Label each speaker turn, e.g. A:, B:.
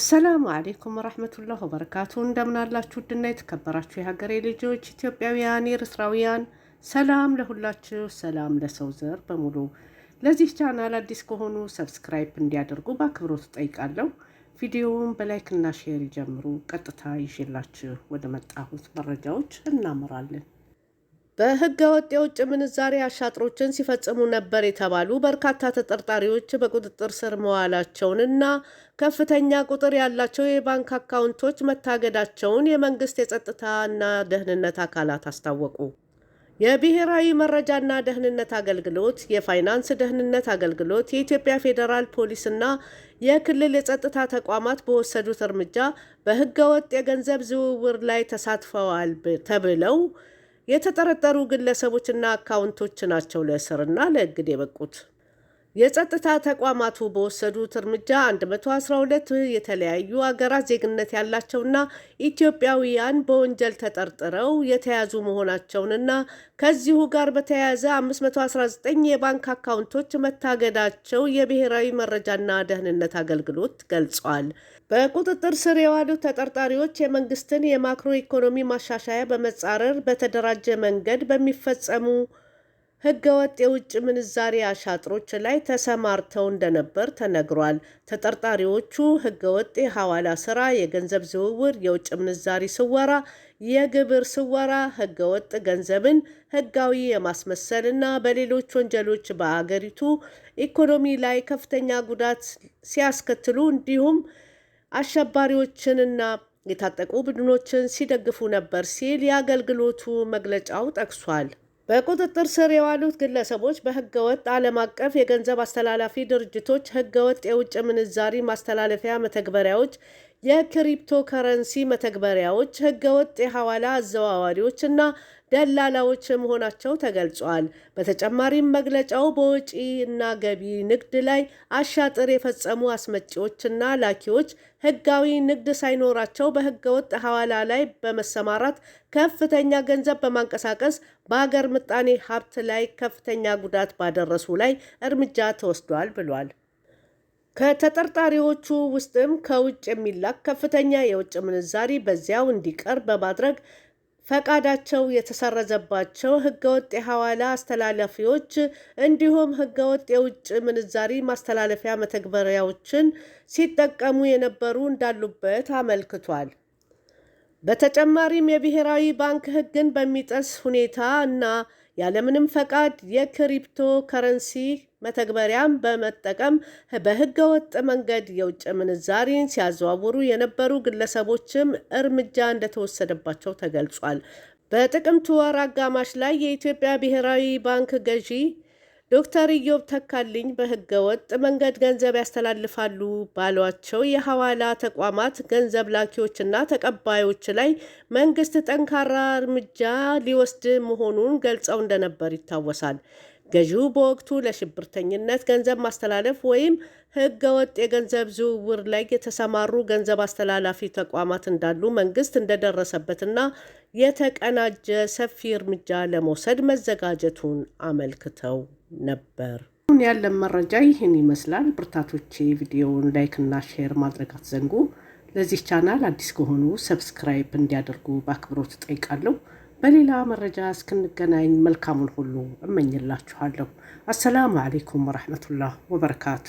A: አሰላሙ አለይኩም ወራህመቱላሂ ወበረካቱ። እንደምን አላችሁ? ውድና የተከበራችሁ የሀገሬ ልጆች ኢትዮጵያውያን፣ ኤርትራውያን፣ ሰላም ለሁላችሁ፣ ሰላም ለሰው ዘር በሙሉ። ለዚህ ቻናል አዲስ ከሆኑ ሰብስክራይብ እንዲያደርጉ በአክብሮት ጠይቃለሁ። ቪዲዮውን በላይክ እና ሼር ይጀምሩ። ቀጥታ ይዤላችሁ ወደ መጣሁት መረጃዎች እናመራለን። በህገ ወጥ የውጭ ምንዛሪ አሻጥሮችን ሲፈጽሙ ነበር የተባሉ በርካታ ተጠርጣሪዎች በቁጥጥር ስር መዋላቸውንና ከፍተኛ ቁጥር ያላቸው የባንክ አካውንቶች መታገዳቸውን የመንግስት የጸጥታና ደህንነት አካላት አስታወቁ። የብሔራዊ መረጃና ደህንነት አገልግሎት፣ የፋይናንስ ደህንነት አገልግሎት፣ የኢትዮጵያ ፌዴራል ፖሊስና የክልል የጸጥታ ተቋማት በወሰዱት እርምጃ በህገ ወጥ የገንዘብ ዝውውር ላይ ተሳትፈዋል ተብለው የተጠረጠሩ ግለሰቦችና አካውንቶች ናቸው ለእስርና ለእግድ የበቁት። የጸጥታ ተቋማቱ በወሰዱት እርምጃ 112 የተለያዩ አገራት ዜግነት ያላቸውና ኢትዮጵያውያን በወንጀል ተጠርጥረው የተያዙ መሆናቸውንና ከዚሁ ጋር በተያያዘ 519 የባንክ አካውንቶች መታገዳቸው የብሔራዊ መረጃና ደህንነት አገልግሎት ገልጿል። በቁጥጥር ስር የዋሉት ተጠርጣሪዎች የመንግስትን የማክሮ ኢኮኖሚ ማሻሻያ በመጻረር በተደራጀ መንገድ በሚፈጸሙ ህገወጥ የውጭ ምንዛሪ አሻጥሮች ላይ ተሰማርተው እንደነበር ተነግሯል። ተጠርጣሪዎቹ ህገወጥ የሐዋላ ስራ፣ የገንዘብ ዝውውር፣ የውጭ ምንዛሪ ስወራ፣ የግብር ስወራ፣ ህገወጥ ገንዘብን ህጋዊ የማስመሰልና በሌሎች ወንጀሎች በአገሪቱ ኢኮኖሚ ላይ ከፍተኛ ጉዳት ሲያስከትሉ እንዲሁም አሸባሪዎችንና የታጠቁ ቡድኖችን ሲደግፉ ነበር ሲል የአገልግሎቱ መግለጫው ጠቅሷል። በቁጥጥር ስር የዋሉት ግለሰቦች በህገወጥ ዓለም አቀፍ የገንዘብ አስተላላፊ ድርጅቶች፣ ህገወጥ የውጭ ምንዛሪ ማስተላለፊያ መተግበሪያዎች፣ የክሪፕቶ ከረንሲ መተግበሪያዎች፣ ህገወጥ የሐዋላ አዘዋዋሪዎች እና ደላላዎች መሆናቸው ተገልጿል። በተጨማሪም መግለጫው በወጪ እና ገቢ ንግድ ላይ አሻጥር የፈጸሙ አስመጪዎችና ላኪዎች ህጋዊ ንግድ ሳይኖራቸው በህገወጥ ሐዋላ ላይ በመሰማራት ከፍተኛ ገንዘብ በማንቀሳቀስ በሀገር ምጣኔ ሀብት ላይ ከፍተኛ ጉዳት ባደረሱ ላይ እርምጃ ተወስዷል ብሏል። ከተጠርጣሪዎቹ ውስጥም ከውጭ የሚላክ ከፍተኛ የውጭ ምንዛሪ በዚያው እንዲቀር በማድረግ ፈቃዳቸው የተሰረዘባቸው ህገወጥ የሐዋላ አስተላላፊዎች እንዲሁም ህገወጥ የውጭ ምንዛሪ ማስተላለፊያ መተግበሪያዎችን ሲጠቀሙ የነበሩ እንዳሉበት አመልክቷል። በተጨማሪም የብሔራዊ ባንክ ህግን በሚጥስ ሁኔታ እና ያለምንም ፈቃድ የክሪፕቶ ከረንሲ መተግበሪያን በመጠቀም በህገወጥ መንገድ የውጭ ምንዛሪን ሲያዘዋውሩ የነበሩ ግለሰቦችም እርምጃ እንደተወሰደባቸው ተገልጿል። በጥቅምት ወር አጋማሽ ላይ የኢትዮጵያ ብሔራዊ ባንክ ገዢ ዶክተር ኢዮብ ተካልኝ በህገወጥ መንገድ ገንዘብ ያስተላልፋሉ ባሏቸው የሐዋላ ተቋማት ገንዘብ ላኪዎችና ተቀባዮች ላይ መንግስት ጠንካራ እርምጃ ሊወስድ መሆኑን ገልጸው እንደነበር ይታወሳል። ገዢው በወቅቱ ለሽብርተኝነት ገንዘብ ማስተላለፍ ወይም ህገወጥ የገንዘብ ዝውውር ላይ የተሰማሩ ገንዘብ አስተላላፊ ተቋማት እንዳሉ መንግስት እንደደረሰበትና የተቀናጀ ሰፊ እርምጃ ለመውሰድ መዘጋጀቱን አመልክተው ነበር። አሁን ያለን መረጃ ይህን ይመስላል። ብርታቶቼ ቪዲዮውን ላይክ እና ሼር ማድረግ አትዘንጉ። ለዚህ ቻናል አዲስ ከሆኑ ሰብስክራይብ እንዲያደርጉ በአክብሮት ጠይቃለሁ። በሌላ መረጃ እስክንገናኝ መልካሙን ሁሉ እመኝላችኋለሁ። አሰላሙ አለይኩም ወራህመቱላሂ ወበረካቱ።